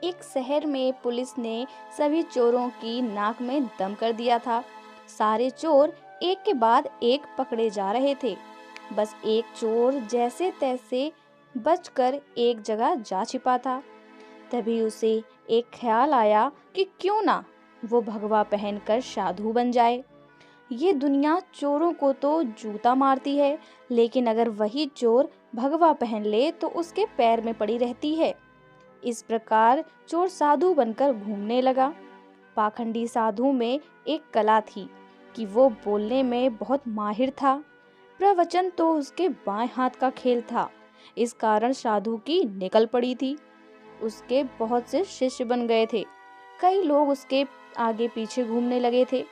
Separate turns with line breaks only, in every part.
एक शहर में पुलिस ने सभी चोरों की नाक में दम कर दिया था। सारे चोर एक के बाद एक पकड़े जा रहे थे। बस एक चोर जैसे तैसे बचकर एक जगह जा छिपा था। तभी उसे एक ख्याल आया कि क्यों ना वो भगवा पहनकर साधु बन जाए। ये दुनिया चोरों को तो जूता मारती है, लेकिन अगर वही चोर भगवा पहन ले तो उसके पैर में पड़ी रहती है। इस प्रकार चोर साधु बनकर घूमने लगा। पाखंडी साधु में एक कला थी कि वो बोलने में बहुत माहिर था। प्रवचन तो उसके बाएं हाथ का खेल था। इस कारण साधु की निकल पड़ी थी। उसके बहुत से शिष्य बन गए थे। कई लोग उसके आगे पीछे घूमने लगे थे।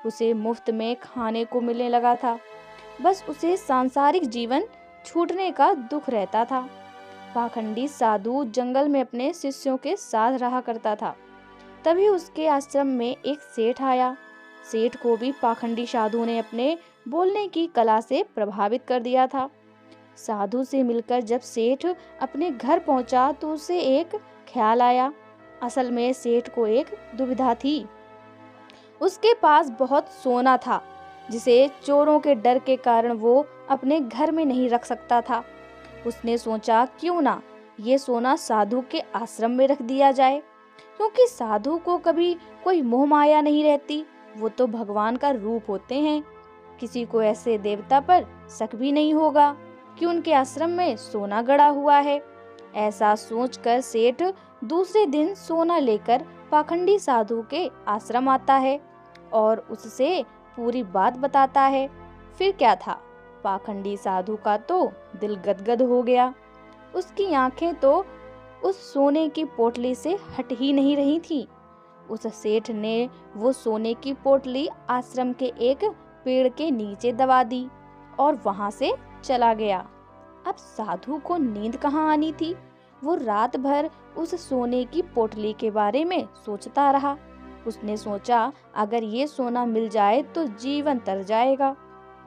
उसे मुफ्त में खाने को मिलने लगा था। बस उसे सांसारिक जीवन छूटने का दुख रहता था। पाखंडी साधु जंगल में अपने शिष्यों के साथ रहा करता था। तभी उसके आश्रम में एक सेठ आया। सेठ को भी पाखंडी साधु ने अपने बोलने की कला से प्रभावित कर दिया था। साधु से मिलकर जब सेठ अपने घर पहुंचा तो उसे एक ख्याल आया। असल में सेठ को एक दुविधा थी। उसके पास बहुत सोना था, जिसे चोरों के डर के कारण वो अपने घर में नहीं रख सकता था। उसने सोचा क्यों ना ये सोना साधु के आश्रम में रख दिया जाए, क्योंकि साधु को कभी कोई मोह माया नहीं रहती। वो तो भगवान का रूप होते हैं। किसी को ऐसे देवता पर शक भी नहीं होगा कि उनके आश्रम में सोना गड़ा हुआ है। ऐसा सोचकर सेठ दूसरे दिन सोना लेकर पाखंडी साधु के आश्रम आता है और उससे पूरी बात बताता है। फिर क्या था, पाखंडी साधु का तो दिल गदगद हो गया। उसकी आंखें तो उस सोने की पोटली से हट ही नहीं रही थी। उस सेठ ने वो सोने की पोटली आश्रम के एक पेड़ के नीचे दबा दी और वहां से चला गया। अब साधु को नींद कहाँ आनी थी। वो रात भर उस सोने की पोटली के बारे में सोचता रहा। उसने सोचा अगर ये सोना मिल जाए तो जीवन तर जाएगा,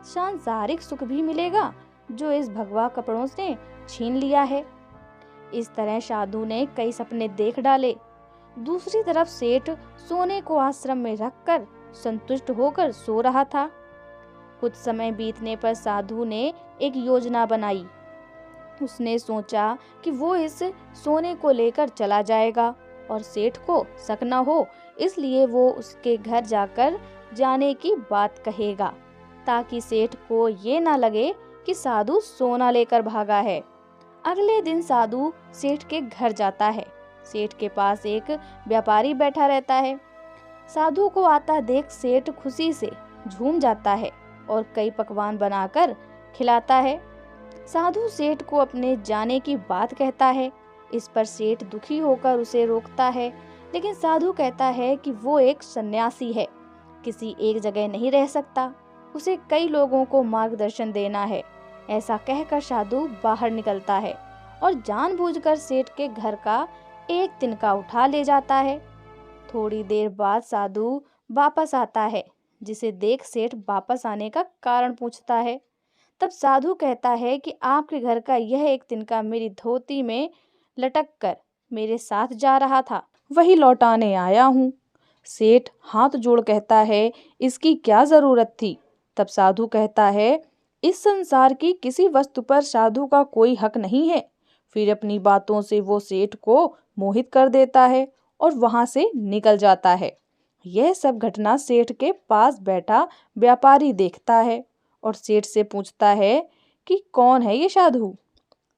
सांसारिक सुख भी मिलेगा जो इस भगवा कपड़ों से छीन लिया है। इस तरह साधु ने कई सपने देख डाले। दूसरी तरफ सेठ सोने को आश्रम में रखकर संतुष्ट होकर सो रहा था। कुछ समय बीतने पर साधु ने एक योजना बनाई। उसने सोचा कि वो इस सोने को लेकर चला जाएगा और सेठ को शक न हो, इसलिए वो उसके घर जाकर जाने की बात कहेगा, ताकि सेठ को ये ना लगे कि साधु सोना लेकर भागा है। अगले दिन साधु सेठ के घर जाता है। सेठ के पास एक व्यापारी बैठा रहता है। साधु को आता देख सेठ खुशी से झूम जाता है और कई पकवान बनाकर खिलाता है। साधु सेठ को अपने जाने की बात कहता है। इस पर सेठ दुखी होकर उसे रोकता है, लेकिन साधु कहता है कि वो एक सन्यासी है, किसी एक जगह नहीं रह सकता, उसे कई लोगों को मार्गदर्शन देना है। ऐसा कहकर साधु बाहर निकलता है और जानबूझकर सेठ के घर का एक तिनका उठा ले जाता है। थोड़ी देर बाद साधु वापस आता है, जिसे देख सेठ वापस आने का कारण पूछता है। तब साधु कहता है कि आपके घर का यह एक तिनका मेरी धोती में लटक कर मेरे साथ जा रहा था, वही लौटाने आया हूँ। सेठ हाथ जोड़ कहता है, इसकी क्या जरूरत थी। तब साधु कहता है, इस संसार की किसी वस्तु पर साधु का कोई हक नहीं है। फिर अपनी बातों से वो सेठ को मोहित कर देता है और वहां से निकल जाता है। यह सब घटना सेठ के पास बैठा व्यापारी देखता है और सेठ से पूछता है कि कौन है ये साधु।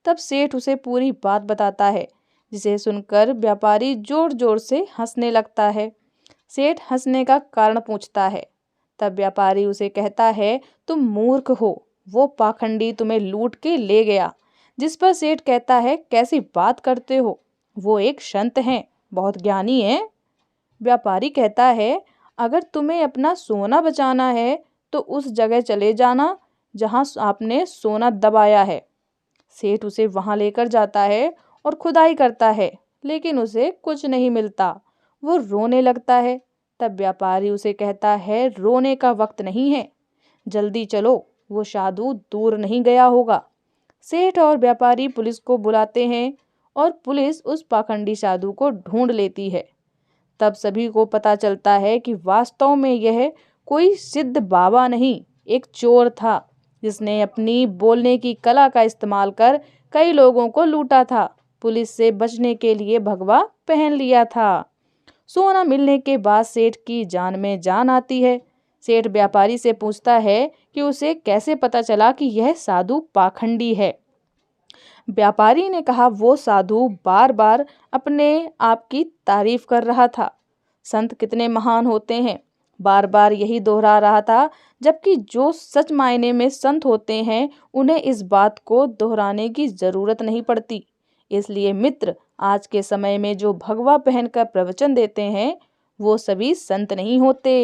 तब सेठ उसे पूरी बात बताता है, जिसे सुनकर व्यापारी जोर जोर से हंसने लगता है। सेठ हंसने का कारण पूछता है। तब व्यापारी उसे कहता है, तुम मूर्ख हो, वो पाखंडी तुम्हें लूट के ले गया। जिस पर सेठ कहता है, कैसी बात करते हो, वो एक संत हैं, बहुत ज्ञानी हैं। व्यापारी कहता है, अगर तुम्हें अपना सोना बचाना है तो उस जगह चले जाना जहां आपने सोना दबाया है। सेठ उसे वहां लेकर जाता है और खुदाई करता है, लेकिन उसे कुछ नहीं मिलता। वो रोने लगता है। तब व्यापारी उसे कहता है, रोने का वक्त नहीं है, जल्दी चलो, वो साधु दूर नहीं गया होगा। सेठ और व्यापारी पुलिस को बुलाते हैं और पुलिस उस पाखंडी साधु को ढूंढ लेती है। तब सभी को पता चलता है कि वास्तव में यह कोई सिद्ध बाबा नहीं, एक चोर था जिसने अपनी बोलने की कला का इस्तेमाल कर कई लोगों को लूटा था। पुलिस से बचने के लिए भगवा पहन लिया था। सोना मिलने के बाद सेठ की जान में जान आती है। सेठ व्यापारी से पूछता है कि उसे कैसे पता चला कि यह साधु पाखंडी है। व्यापारी ने कहा वो साधु बार बार अपने आप की तारीफ कर रहा था। संत कितने महान होते हैं, बार बार यही दोहरा रहा था, जबकि जो सच मायने में संत होते हैं उन्हें इस बात को दोहराने की जरूरत नहीं पड़ती। इसलिए मित्र, आज के समय में जो भगवा पहनकर प्रवचन देते हैं वो सभी संत नहीं होते।